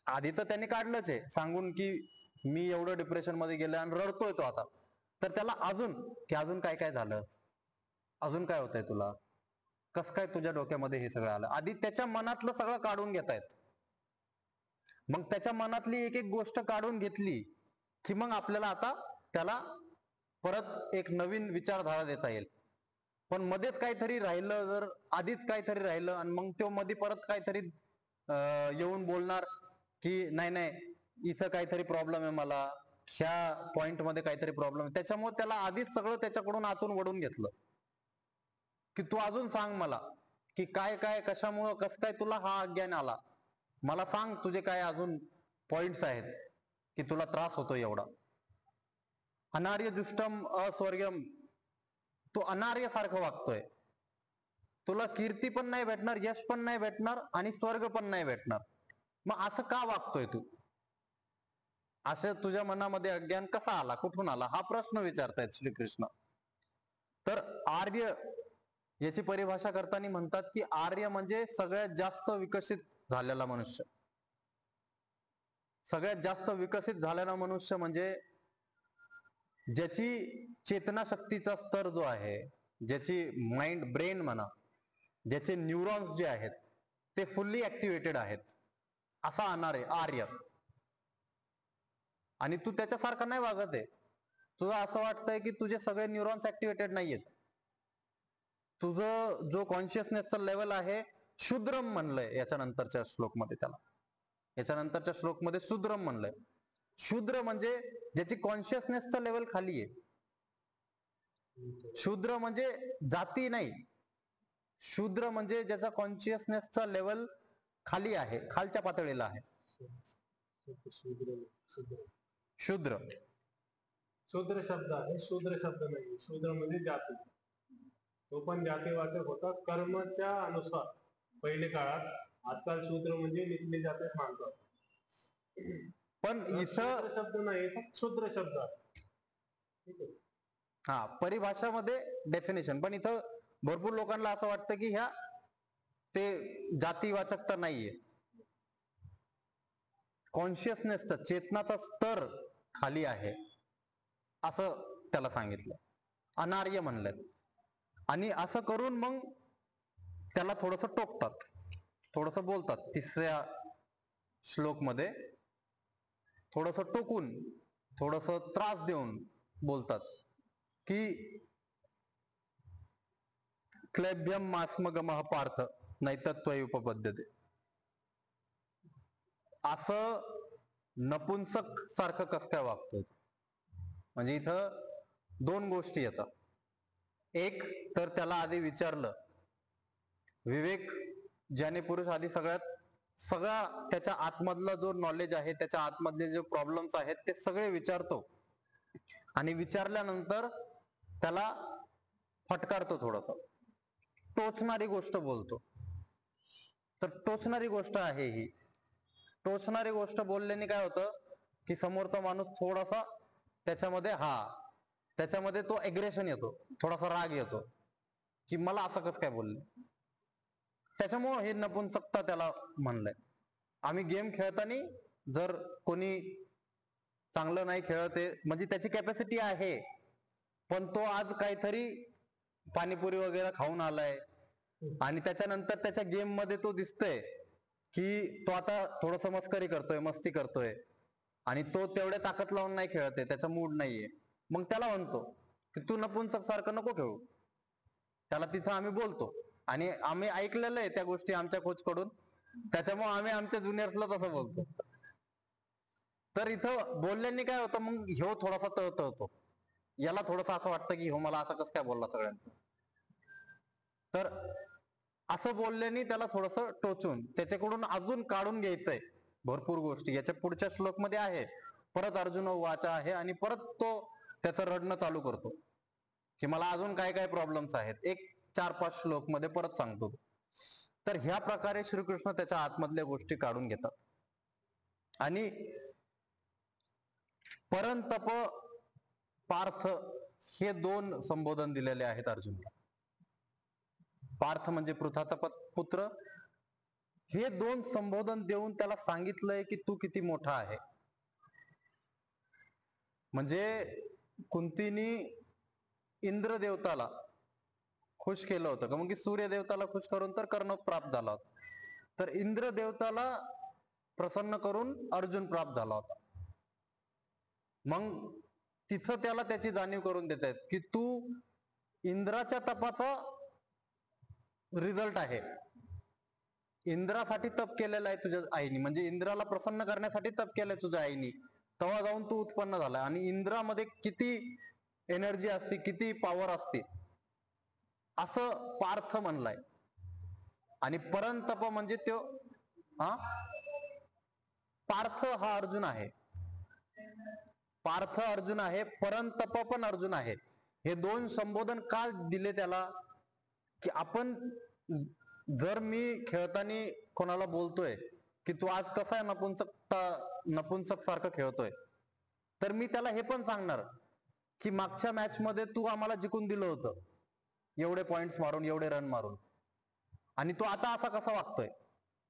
आधी तर त्याने काढलंच आहे सांगून की मी एवढं डिप्रेशन मध्ये गेलो आणि रडतोय तो आता, तर त्याला अजून काय काय झालं, अजून काय होतंय तुला, कस काय तुझ्या डोक्यामध्ये हे सगळं आलं. आधी त्याच्या मनातलं सगळं काढून घेतायत. मग त्याच्या मनातली एक एक गोष्ट काढून घेतली की मग आपल्याला आता त्याला परत एक नवीन विचारधारा देता येईल. पण मध्येच काहीतरी राहिलं, जर आधीच काहीतरी राहिलं आणि मग तो मध्ये परत काहीतरी येऊन बोलणार की नाही नाही इथं काहीतरी प्रॉब्लेम आहे, मला ह्या पॉइंट मध्ये काहीतरी प्रॉब्लेम आहे, त्याच्यामुळे त्याला आधीच सगळं त्याच्याकडून आतून वळून घेतलं की तू अजून सांग मला की काय काय कशामुळं कसं काय तुला हा अज्ञान आला, मला सांग तुझे काय अजून पॉइंट्स आहेत की तुला त्रास होतो एवढा. अनार्य जुष्टम अस्वर्गम, तो अनार्य सारखं वागतोय, तुला कीर्ती पण नाही भेटणार, यश पण नाही भेटणार आणि स्वर्ग पण नाही भेटणार. मग असं का वागतोय तू, असं तुझ्या मनामध्ये अज्ञान कसा आला, कुठून आला, हा प्रश्न विचारतायत श्रीकृष्ण. तर आर्य याची परिभाषा करताना म्हणतात की आर्य म्हणजे सगळ्यात जास्त विकसित झालेला मनुष्य. सगळ्यात जास्त विकसित झालेला मनुष्य म्हणजे ज्याची चेतना शक्तीचा स्तर जो आहे, ज्याची माइंड ब्रेन म्हणा, ज्याचे न्यूरॉन्स जे आहेत ते फुल्ली ऍक्टिव्हेटेड आहेत, असा आर्य. आणि तू त्याच्यासारखा नाही वागत आहे, तुला असं वाटतंय की तुझे सगळे न्यूरॉन्स ऍक्टिव्हेटेड नाहीयेत. तुझं जो कॉन्शियसनेसचा लेवल आहे, शूद्रम म्हणलंय याच्यानंतरच्या श्लोकमध्ये त्याला, याच्यानंतरच्या श्लोकमध्ये शूद्रम म्हणलंय. शूद्र म्हणजे ज्याची कॉन्शियसनेसचा लेवल खाली आहे. शूद्र म्हणजे जाती नाही, शूद्र म्हणजे ज्याचा कॉन्शियसनेसचा लेवल खाली आहे, खालच्या पातळीला आहे. शूद्र शूद्र शब्द आहे, शूद्र शब्द नाही. शूद्र म्हणजे जाती, तो पण जातीवाचक होता कर्मच्या अनुसार पहिले काळात. आजकाल शूद्र म्हणजे निचली जातीत मानतात. पण इथं शब्द नाही, शूद्र शब्द आहे. ठीक आहे. हा परिभाषामध्ये डेफिनेशन, पण इथं भरपूर लोकांना असं वाटतं की ह्या ते जातीवाचकता नाहीये, कॉन्शियसनेसचा चेतनाचा स्तर खाली आहे असं त्याला सांगितलं, अनार्य म्हणलंय. आणि असं करून मग त्याला थोडस टोकतात, थोडस बोलतात तिसऱ्या श्लोक मध्ये थोडस टोकून, थोडस त्रास देऊन बोलतात की क्लैब्यम मास्मगमः पार्थ नैतत्वय उपपद्यते. असं नपुंसक सारखं कस काय वागतोय? म्हणजे इथं दोन गोष्टी येतात. एक तर त्याला आधी विचारलं, विवेक ज्याने पुरुष आधी सगळा त्याच्या आतमधला जो नॉलेज आहे, त्याच्या आतमधले जे प्रॉब्लेम्स आहेत ते सगळे विचारतो आणि विचारल्यानंतर त्याला फटकारतो, थोडस टोचणारी गोष्ट बोलतो. तर टोचणारी गोष्ट आहे ही. टोचणारी गोष्ट बोलल्याने काय होतं की समोरचा माणूस थोडासा त्याच्यामध्ये तो एग्रेशन येतो, थोडासा राग येतो की मला असं कसं काय बोलले. त्याच्यामुळं हे नपुंसकता त्याला म्हणलंय. आम्ही गेम खेळताना जर कोणी चांगलं नाही खेळत आहे, म्हणजे त्याची कॅपॅसिटी आहे, पण तो आज काहीतरी पाणीपुरी वगैरे खाऊन आलाय आणि त्याच्यानंतर त्याच्या गेम मध्ये तो दिसतोय की तो आता थोडस मस्करी करतोय, मस्ती करतोय आणि तो तेवढ्या ताकद लावून नाही खेळत आहे, त्याचा मूड नाहीये, मग त्याला म्हणतो की तू नपुंसक सारखं नको खेळू. त्याला तिथं आम्ही बोलतो आणि आम्ही ऐकलेलं आहे त्या गोष्टी आमच्या कोच कडून, त्याच्यामुळे आम्ही आमच्या ज्युनियर्सला तसं बोलतो. तर इथं बोलल्याने काय होतं, मग ह्यो थोडासा तळतळतो, याला थोडस असं वाटतं की ह्यो मला असं कसं काय बोलला सगळ्यांचं. तर असं बोलल्याने त्याला थोडस टोचून त्याच्याकडून अजून काढून घ्यायचंय भरपूर गोष्टी. याच्या पुढच्या श्लोक मध्ये आहे, परत अर्जुन वाचा आहे आणि परत तो त्याचं रडणं चालू करतो की मला अजून काय काय प्रॉब्लेम्स आहेत. एक 4-5 श्लोक मध्ये परत सांगतो. तर ह्या प्रकारे श्रीकृष्ण त्याच्या आतमधल्या गोष्टी काढून घेतात. आणि परंतप, पार्थ हे दोन संबोधन दिलेले आहेत अर्जुनला. पार्थ म्हणजे पृथाचा पुत्र. हे दोन संबोधन देऊन त्याला सांगितलंय की तू किती मोठा आहे. म्हणजे कुंतीनी इंद्र देवताला खुश केलं होतं का, मग सूर्य देवताला खुश करून तर कर्ण प्राप्त झाला होता, तर इंद्र देवताला प्रसन्न करून अर्जुन प्राप्त झाला होता. मग तिथं त्याला त्याची जाणीव करून देत आहेत की तू इंद्राच्या तपाचा रिझल्ट आहे. इंद्रासाठी तप केलेलं आहे तुझ्या आईनी, म्हणजे इंद्राला प्रसन्न करण्यासाठी तप केलंय तुझ्या आईनी, तेव्हा जाऊन तू उत्पन्न झालाय. आणि इंद्रामध्ये किती एनर्जी असते, किती पॉवर असते, असं पार्थ म्हणलाय. आणि परंतप म्हणजे तो पार्थ हा अर्जुन आहे. पार्थ अर्जुन आहे, परंतप पण अर्जुन आहे. हे दोन संबोधन का दिले त्याला, की आपण जर मी खेळताना कोणाला बोलतोय की तू आज कसा आहे नपुंसक सारखं खेळतोय, तर मी त्याला हे पण सांगणार की मागच्या मॅच मध्ये तू आम्हाला जिंकून दिलं होतं एवढे पॉइंट्स मारून, एवढे रन मारून, आणि तू आता असा कसा वागतोय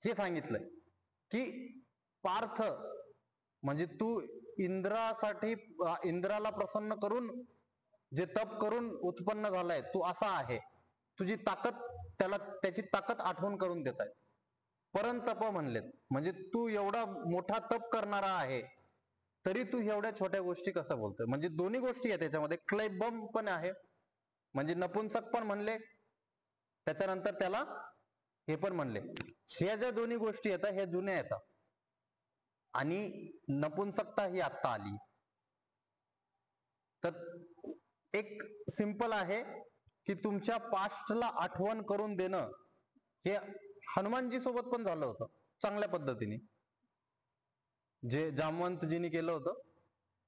हे सांगितलंय. की पार्थ म्हणजे तू इंद्राला प्रसन्न करून जे तप करून उत्पन्न झालाय, तू असा आहे. तुझी ताकद त्याची ताकद आठवण करून देत आहे. परंतप म्हणलेत म्हणजे तू एवढा मोठा तप करणारा आहे, तरी तू एवढ्या छोट्या गोष्टी कसं बोलतोय. म्हणजे दोन्ही गोष्टी आहेत त्याच्यामध्ये, क्लैबम पण आहे म्हणजे नपुंसक पण म्हणले, त्याच्यानंतर त्याला हे पण म्हणले. ह्या ज्या दोन्ही गोष्टी येतात ह्या जुन्या येतात आणि नपुंसकता ही आत्ता आली. तर एक सिंपल आहे की तुमच्या पास्टला आठवण करून देणं, हे हनुमानजी सोबत पण झालं होतं चांगल्या पद्धतीने. जे जामवंतजींनी केलं होतं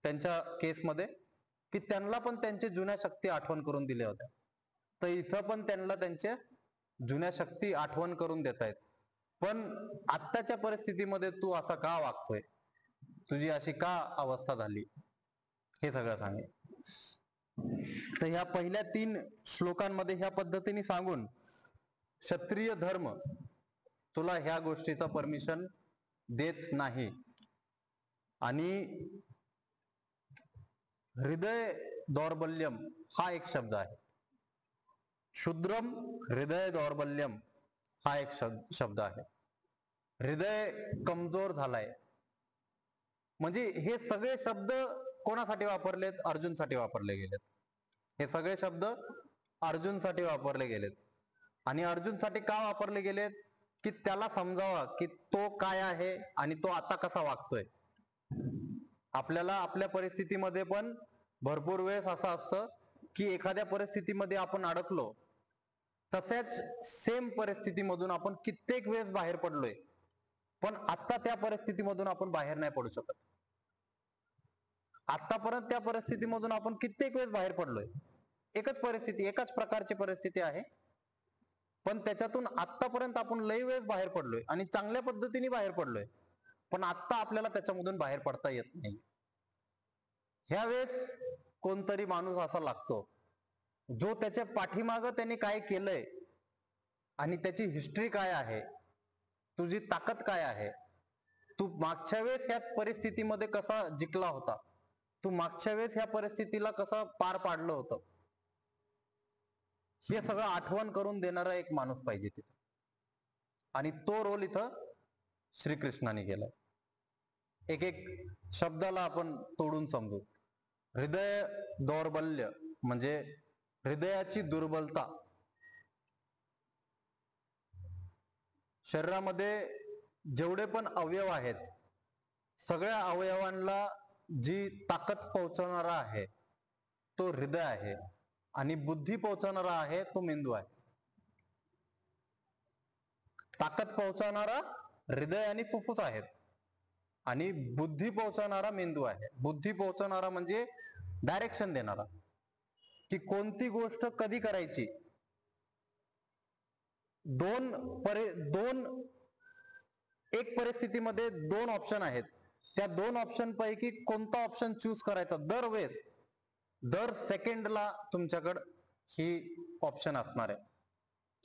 त्यांच्या केसमध्ये, की त्यांना पण त्यांच्या जुन्या शक्ती आठवण करून दिल्या होत्या. तर इथं पण त्यांना त्यांच्या जुन्या शक्ती आठवण करून देत आहेत. पण आत्ताच्या परिस्थितीमध्ये तू असा का वागतोय, तुझी अशी का अवस्था झाली, हे सगळं सांगेल. तर ह्या पहिल्या 3 श्लोकांमध्ये ह्या पद्धतीने सांगून क्षत्रिय धर्म तुला ह्या गोष्टीचा परमिशन देत नाही. आणि हृदय दौर्बल्यम हा एक शब्द आहे. शूद्रम हृदय दौर्बल्यम हा एक शब्द आहे. हृदय कमजोर झालाय. म्हणजे हे सगळे शब्द कोणासाठी वापरलेत? अर्जुनसाठी वापरले गेलेत. हे सगळे शब्द अर्जुनसाठी वापरले गेलेत. आणि अर्जुनसाठी का वापरले गेलेत? की त्याला समजावा की तो काय आहे आणि तो आता कसा वागतोय. आपल्याला आपल्या परिस्थितीमध्ये पण भरपूर वेळेस असं असतं की एखाद्या परिस्थितीमध्ये आपण अडकलो, तशाच सेम परिस्थितीमधून आपण कित्येक वेळेस बाहेर पडलोय, पण आता त्या परिस्थितीमधून आपण बाहेर नाही पडू शकत. आतापर्यंत त्या परिस्थितीमधून आपण कित्येक वेळेस बाहेर पडलोय. एकच परिस्थिती, एकाच प्रकारची परिस्थिती आहे, पण त्याच्यातून आतापर्यंत आपण लई वेळेस बाहेर पडलोय आणि चांगल्या पद्धतीने बाहेर पडलोय, पण आता आपल्याला त्याच्यामधून बाहेर पडता येत नाही. ह्या वेळेस कोणतरी माणूस असा लागतो जो त्याच्या पाठीमागं त्याने काय केलंय आणि त्याची हिस्ट्री काय आहे, तुझी ताकद काय आहे, तू मागच्या वेळेस ह्या परिस्थितीमध्ये कसा जिंकला होता, तू मागच्या वेळेस ह्या परिस्थितीला कसं पार पाडलं होतं, हे सगळं आठवण करून देणारा एक माणूस पाहिजे तिथं. आणि तो रोल इथं श्रीकृष्णाने केलाय. एक एक शब्दाला आपण तोडून समजू. हृदय दौर्बल्य म्हणजे हृदयाची दुर्बलता. शरीरामध्ये जेवढे पण अवयव आहेत, सगळ्या अवयवांना जी ताकद पोहोचवणारा आहे तो हृदय आहे, आणि बुद्धी पोहोचवणारा आहे तो मेंदू आहे. ताकद पोहोचवणारा हृदय आणि फुफ्फुस आहेत, आणि बुद्धी पोहोचवणारा मेंदू आहे. बुद्धी पोहोचवणारा म्हणजे डायरेक्शन देणारा, की कोणती गोष्ट कधी करायची. एक परिस्थितीमध्ये दोन ऑप्शन आहेत, त्या दोन ऑप्शन पैकी कोणता ऑप्शन चूज करायचा. दरवेळेस दर सेकंडला तुमच्याकडे ही ऑप्शन असणार आहे,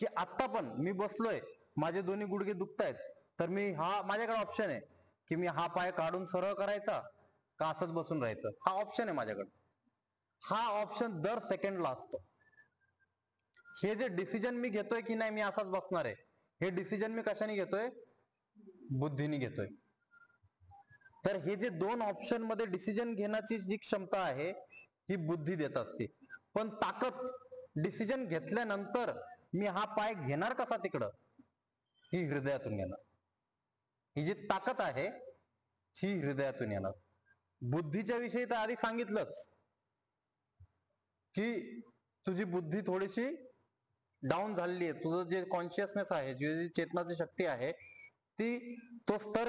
की आता पण मी बसलोय, माझे दोन्ही गुडघे दुखतायत, तर माझ्याकडे ऑप्शन आहे की मी हा पाय काढून सरळ करायचा का असंच बसून राहायचं. हा ऑप्शन आहे माझ्याकडे. हा ऑप्शन दर सेकंडला असतो. हे जे डिसिजन मी घेतोय की नाही मी असाच बसणार आहे, हे डिसिजन मी कशाने घेतोय? बुद्धीने घेतोय. तर हे जे दोन ऑप्शन मध्ये डिसिजन घेण्याची जी क्षमता आहे ही बुद्धी देत असते. पण ताकद डिसिजन घेतल्यानंतर मी हा पाय घेणार कसा तिकडं, ही हृदयातून येणार. ही जी ताकद आहे ही हृदयातून येणार. बुद्धीच्या विषयी तर आधी सांगितलंच की तुझी बुद्धी थोडीशी डाऊन झालेली आहे. तुझं जे कॉन्शियसनेस आहे, जी चेतनाची शक्ती आहे, तो स्तर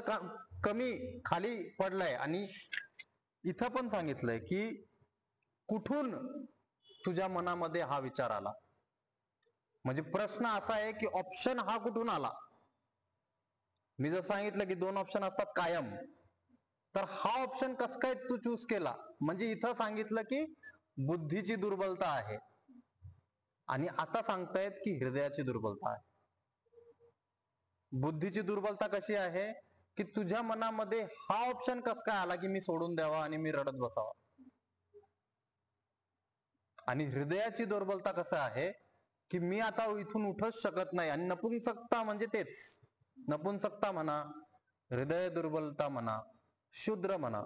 कमी खाली पडलाय. आणि इथं पण सांगितलंय की कुठून तुझ्या मनामध्ये हा विचार आला. म्हणजे प्रश्न असा आहे की ऑप्शन हा कुठून आला. मी जर सांगितलं की दोन ऑप्शन असतात कायम, तर हा ऑप्शन कसं काय तू चूज केला. म्हणजे इथं सांगितलं की बुद्धीची दुर्बलता आहे, आणि आता सांगतायत की हृदयाची दुर्बलता आहे. बुद्धीची दुर्बलता कशी आहे की तुझ्या मनामध्ये हा ऑप्शन कसं काय आला की मी सोडून द्यावा आणि मी रडत बसावा. आणि हृदयाची दुर्बलता कसं आहे की मी आता इथून उठच शकत नाही. आणि नपुंसकता म्हणजे तेच. नपुंसकता म्हणा, हृदय दुर्बलता म्हणा, शूद्र म्हणा,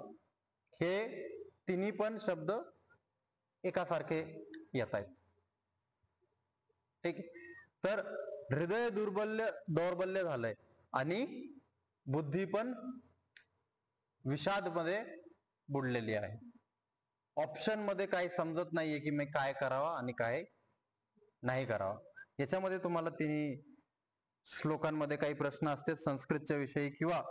हे तिन्ही पण शब्द एकासारखे येत आहेत. ठीक आहे. तर हृदय दौर्बल्य झालंय आणि बुद्धी पण विषाद मध्ये बुडलेली आहे. ऑप्शन मध्ये काही समजत नाहीये की मी काय करावा आणि काय नाही करावा. याच्यामध्ये तुम्हाला तिन्ही श्लोकांमध्ये काही प्रश्न असते संस्कृतच्या विषयी किंवा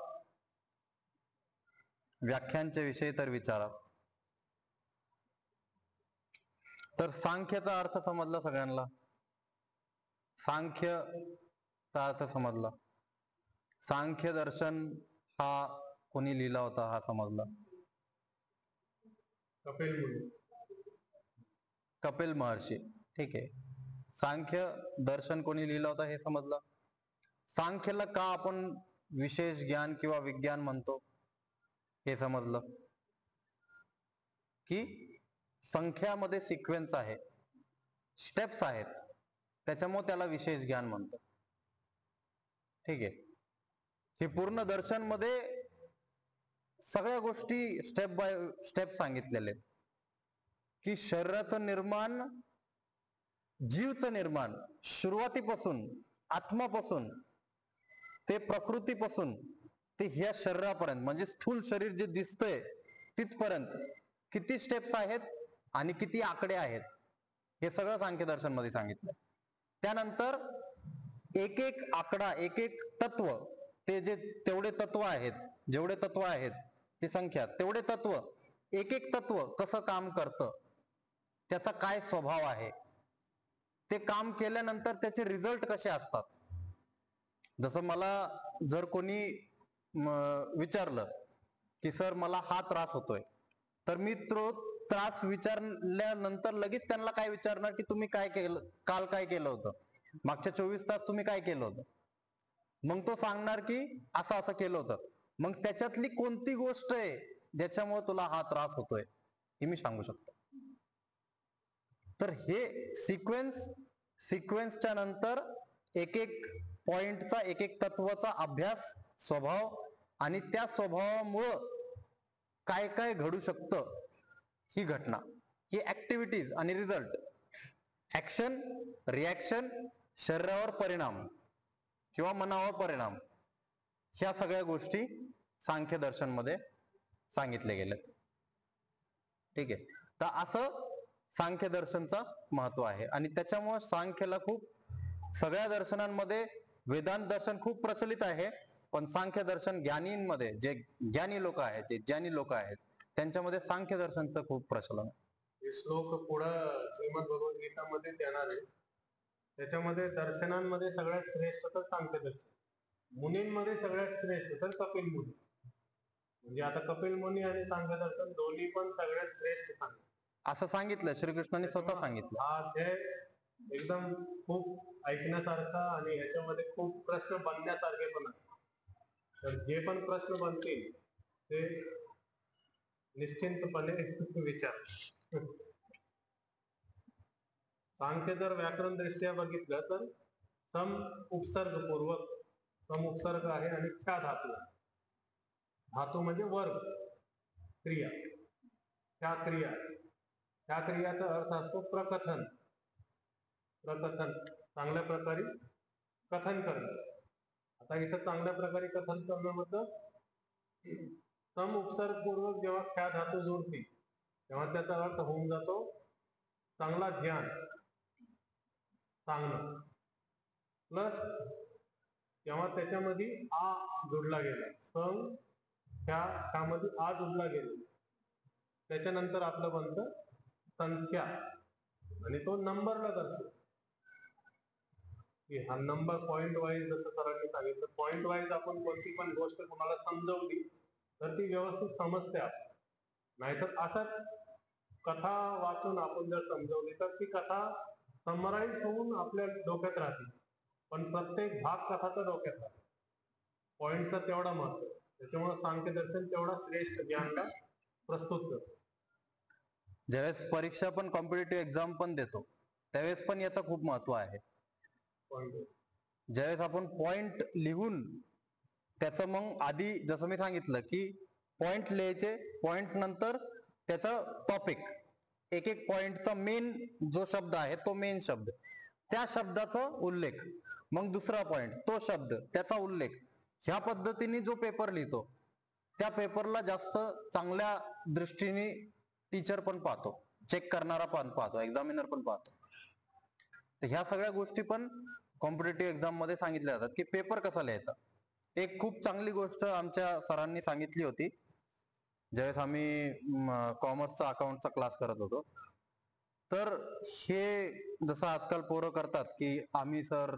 व्याख्यांच्या विषयी तर विचारा. तर सांख्याचा अर्थ समजला सगळ्यांना. सांख्यचा अर्थ समजला. सांख्य दर्शन हा कोणी लिहिला होता हा समजला. कपिल महर्षी. ठीक आहे. सांख्य दर्शन कोणी लिहिलं होतं हे समजलं. सांख्यला का आपण विशेष ज्ञान किंवा विज्ञान म्हणतो हे समजलं. की संख्यामध्ये सिक्वेन्स आहे, स्टेप्स आहेत, त्याच्यामुळे त्याला विशेष ज्ञान म्हणतो. ठीक आहे. हे पूर्ण दर्शन मध्ये सगळ्या गोष्टी स्टेप बाय स्टेप सांगितलेले आहेत. की शरीराचं निर्माण, जीवचं निर्माण सुरुवातीपासून, आत्मापासून ते प्रकृतीपासून ते ह्या शरीरापर्यंत, म्हणजे स्थूल शरीर जे दिसतंय तिथपर्यंत किती स्टेप्स आहेत आणि किती आकडे आहेत, हे सगळं सांख्यदर्शन मध्ये सांगितलं. त्यानंतर एक एक आकडा, एक एक तत्व, ते जे तेवढे तत्व आहेत, जेवढे तत्व आहेत ती संख्या, तेवढे तत्व, एक एक तत्व कसं काम करतं, त्याचा काय स्वभाव आहे, ते काम केल्यानंतर त्याचे रिझल्ट कसे असतात. जसं मला जर कोणी विचारलं की सर मला हा त्रास होतोय, तर मी तो त्रास विचारल्यानंतर लगेच त्यांना काय विचारणार की तुम्ही काय केलं, काल काय केलं होतं, मागच्या 24 तास तुम्ही काय केलं होतं. मग तो सांगणार की असं असं केलं होतं. मग त्याच्यातली कोणती गोष्ट आहे ज्याच्यामुळे तुला हा त्रास होतोय हे मी सांगू शकतो. तर हे सिक्वेन्सच्या नंतर एक एक पॉइंटचा, एक एक तत्वाचा अभ्यास, स्वभाव, आणि त्या स्वभावामुळं काय काय घडू शकतं ही घटना, ही ऍक्टिव्हिटीज आणि रिझल्ट, ऍक्शन, रिॲक्शन, शरीरावर परिणाम किंवा मनावर परिणाम, ह्या सगळ्या गोष्टी सांख्य दर्शन मध्ये सांगितले गेले. ठीक आहे. तर असं सांख्य दर्शनचं महत्व आहे. आणि त्याच्यामुळे सांख्याला खूप, सगळ्या दर्शनांमध्ये वेदांत दर्शन खूप प्रचलित आहे, पण सांख्य दर्शन ज्ञानींमध्ये, जे ज्ञानी लोक आहेत, जे ज्ञानी लोक आहेत, त्यांच्यामध्ये सांख्य दर्शनचं खूप प्रचलन आहे. हे श्लोक पुढं श्रीमद भगवद्गीतामध्ये देणार आहे. त्याच्यामध्ये दर्शनांमध्ये सगळ्यात श्रेष्ठ तर सांख्य दर्शन, मुनींमध्ये सगळ्यात श्रेष्ठ तर कपिल मुनी. म्हणजे आता कपिल मुनी आणि सांख्य दर्शन दोन्ही पण सगळ्यात श्रेष्ठ सांगितलं, असं सांगितलं श्रीकृष्णाने स्वतः सांगितलं. हा अध्याय एकदम खूप ऐकण्यासारखा आणि ह्याच्यामध्ये खूप प्रश्न बनण्यासारखे पण आहेत. तर जे पण प्रश्न बनतील ते निश्चिंतपणे विचार. सांख्य जर व्याकरण दृष्ट्या बघितलं तर सम उपसर्गपूर्वक, सम उपसर्ग आहे आणि ख्या धातू, धातू म्हणजे वर्ग, क्रिया, त्या क्रिया, त्या क्रियाचा अर्थ असतो प्रकथन. प्रकथन, चांगल्या प्रकारे कथन करणं. आता इथं चांगल्या प्रकारे कथन करणं म्हणजे सम उपसर्गपूर्वक जेव्हा ख्या धातू जोडते तेव्हा त्याचा अर्थ होऊन जातो चांगला ज्ञान सांगणं, प्लस तेव्हा त्याच्यामध्ये आ जोडला गेला, सम त्यामध्ये आ जोडला गेला, त्याच्यानंतर आपलं बनतं संख्या, आणि तो नंबरला दर्शवतो. हा नंबर पॉइंट वाईज, जसं सरांनी सांगितलं, पॉइंट वाईज आपण कोणती पण गोष्ट कोणाला समजवली तर ती व्यवस्थित समजते आपण. नाहीतर अशाच कथा वाचून आपण जर समजवली तर ती कथा समराईज होऊन आपल्या डोक्यात राहते, पण प्रत्येक भाग कथाचा डोक्यात राहतो. पॉइंटचा तेवढा महत्व, त्याच्यामुळे सांख्य दर्शन तेवढा श्रेष्ठ ज्ञानला प्रस्तुत करतो. ज्यावेळेस परीक्षा पण, कॉम्पिटेटिव्ह एक्झाम पण देतो त्यावेळेस पण याचं खूप महत्व आहे. ज्यावेळेस आपण पॉइंट लिहून त्याचं, मग आधी जसं मी सांगितलं की पॉइंट लिहायचे, पॉइंट नंतर त्याचं टॉपिक, एक एक पॉइंटचा मेन जो शब्द आहे तो मेन शब्द, त्या शब्दाचा उल्लेख, मग दुसरा पॉइंट, तो शब्द, त्याचा उल्लेख, ह्या पद्धतीने जो पेपर लिहितो त्या पेपरला जास्त चांगल्या दृष्टीने टीचर पण पाहतो, चेक करणारा पण पाहतो, एक्झामिनर पण पाहतो. तर ह्या सगळ्या गोष्टी पण कॉम्पिटेटिव्ह एक्झाम मध्ये सांगितल्या जातात की पेपर कसा लिहायचा. एक खूप चांगली गोष्ट आमच्या सरांनी सांगितली होती ज्यावेळेस आम्ही कॉमर्सचा अकाउंटचा क्लास करत होतो. तर हे जसं आजकाल पोरं करतात की आम्ही सर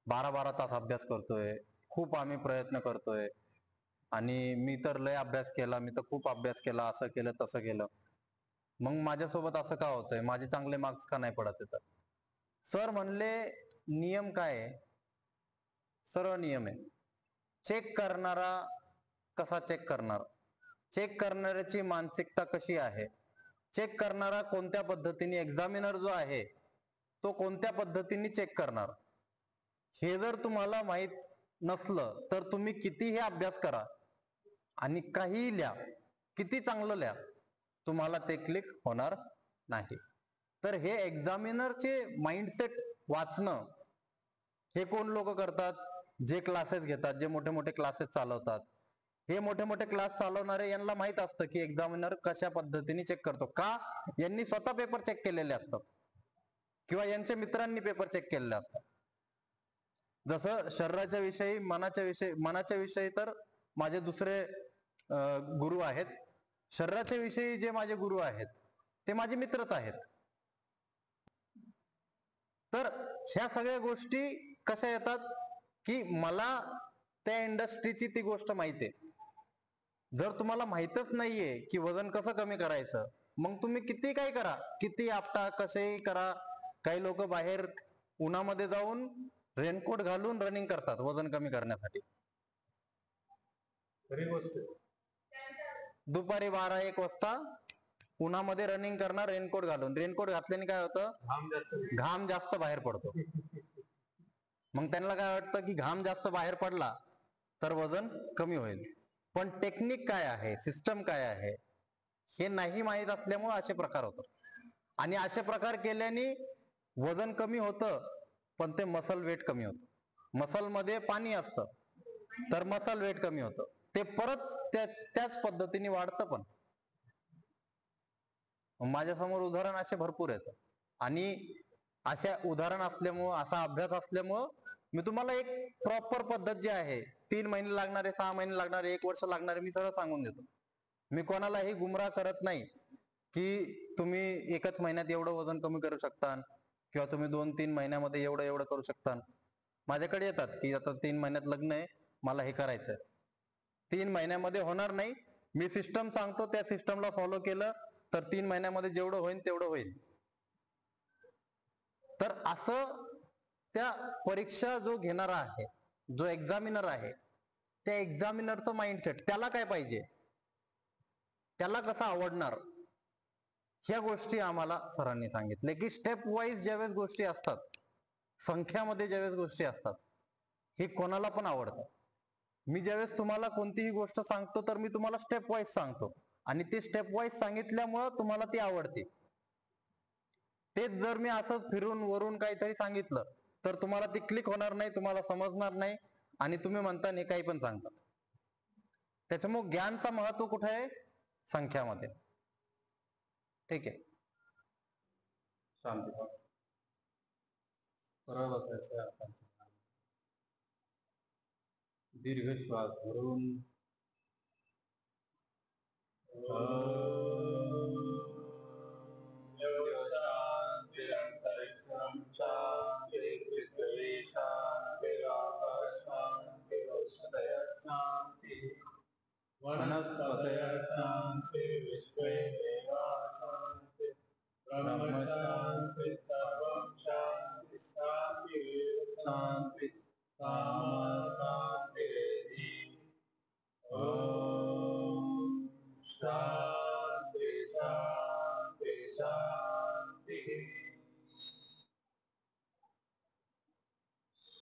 12-12 तास अभ्यास करतोय, खूप आम्ही प्रयत्न करतोय, आणि मी तर लय अभ्यास केला, मी तर खूप अभ्यास केला, असं केलं तसं केलं, मग माझ्यासोबत असं का होतंय, माझे चांगले मार्क्स का नाही पडत येतात. सर म्हणले नियम काय आहे, सरळ नियम आहे. चेक करणारा कसा चेक करणार, चेक करणाऱ्याची मानसिकता कशी आहे, चेक करणारा कोणत्या पद्धतीने, एक्झामिनर जो आहे तो कोणत्या पद्धतीने चेक करणार, हे जर तुम्हाला माहित नसलं तर तुम्ही कितीही अभ्यास करा आणि काहीही लिहा, किती चांगलं लिहा, तुम्हाला ते क्लिक होणार नाही. तर हे एक्झामिनरचे माइंडसेट वाचणं हे कोण लोक करतात? जे क्लासेस घेतात, जे मोठे मोठे क्लासेस चालवतात. हे मोठे मोठे क्लास चालवणारे यांना माहित असतं की एक्झामिनर कशा पद्धतीने चेक करतो. का? यांनी स्वतः पेपर चेक केलेले असतात किंवा यांच्या मित्रांनी पेपर चेक केलेले असतात. जसं शरीराच्या विषयी, मनाच्या विषयी तर माझे दुसरे गुरु आहेत. शरीराच्या विषयी जे माझे गुरु आहेत ते माझे मित्रच आहेत. तर ह्या सगळ्या गोष्टी कशा येतात की मला त्या इंडस्ट्रीची ती गोष्ट माहिती आहे. जर तुम्हाला माहितच नाहीये की वजन कसं कमी करायचं, मग तुम्ही किती काय करा, किती आपटा, कसेही करा. काही लोक बाहेर उन्हामध्ये जाऊन रेनकोट घालून रनिंग करतात वजन कमी करण्यासाठी. खरी गोष्ट आहे. दुपारी 12-1 वाजता उन्हामध्ये रनिंग करणार रेनकोट घालून. रेनकोट घातल्याने काय होतं? घाम जास्त बाहेर पडतो. मग त्यांना काय वाटतं की घाम जास्त बाहेर पडला तर वजन कमी होईल. पण टेक्निक काय आहे, सिस्टम काय आहे, हे नाही माहीत असल्यामुळे असे प्रकार होतात. आणि असे प्रकार केल्याने वजन कमी होतं, पण ते मसल वेट कमी होतं. मसलमध्ये पाणी असतं तर मसल वेट कमी होतं. ते परत त्याच पद्धतीने वाढतं. पण माझ्यासमोर उदाहरण असे भरपूर आहेत. आणि अशा उदाहरण असल्यामुळं, असा अभ्यास असल्यामुळं मी तुम्हाला एक प्रॉपर पद्धत जी आहे, 3 महिने लागणारे, 6 महिने लागणारे, 1 वर्ष लागणारे, मी सगळं सांगून देतो. मी कोणालाही गुमराह करत नाही की तुम्ही 1च महिन्यात एवढं वजन कमी करू शकता किंवा तुम्ही 2-3 महिन्यामध्ये एवढं एवढं करू शकता. माझ्याकडे येतात की आता 3 महिन्यात लग्न आहे, मला हे करायचंय. 3 महिन्यामध्ये होणार नाही. मी सिस्टम सांगतो, त्या सिस्टमला फॉलो केलं तर 3 महिन्यामध्ये जेवढं होईल तेवढं होईल. तर असं त्या परीक्षा जो घेणारा आहे, जो एक्झामिनर आहे, त्या एक्झामिनरचं माइंडसेट, त्याला काय पाहिजे, त्याला कसं आवडणार, ह्या गोष्टी आम्हाला सरांनी सांगितले की स्टेप वाईज ज्यावेळेस गोष्टी असतात, संख्यामध्ये ज्यावेळेस गोष्टी असतात, हे कोणाला पण आवडतात. मी ज्यावेळेस तुम्हाला कोणतीही गोष्ट सांगतो तर मी तुम्हाला स्टेप वाईज सांगतो आणि ते स्टेप वाईज सांगितल्यामुळं तुम्हाला ती आवडते. तेच जर मी असंच फिरून वरून काहीतरी सांगितलं तर तुम्हाला ती क्लिक होणार नाही, तुम्हाला समजणार नाही आणि तुम्ही म्हणता हे काही पण सांगतात. त्याच्यामुळे ज्ञानचं महत्व कुठे आहे? संख्यामध्ये. ठीक आहे. शांती. सरळ बसायचं आपण. दीर्घ श्वास भरून वनस्पतयः शान्ति, विश्वे देवाः शान्ति, ब्रह्म शान्ति.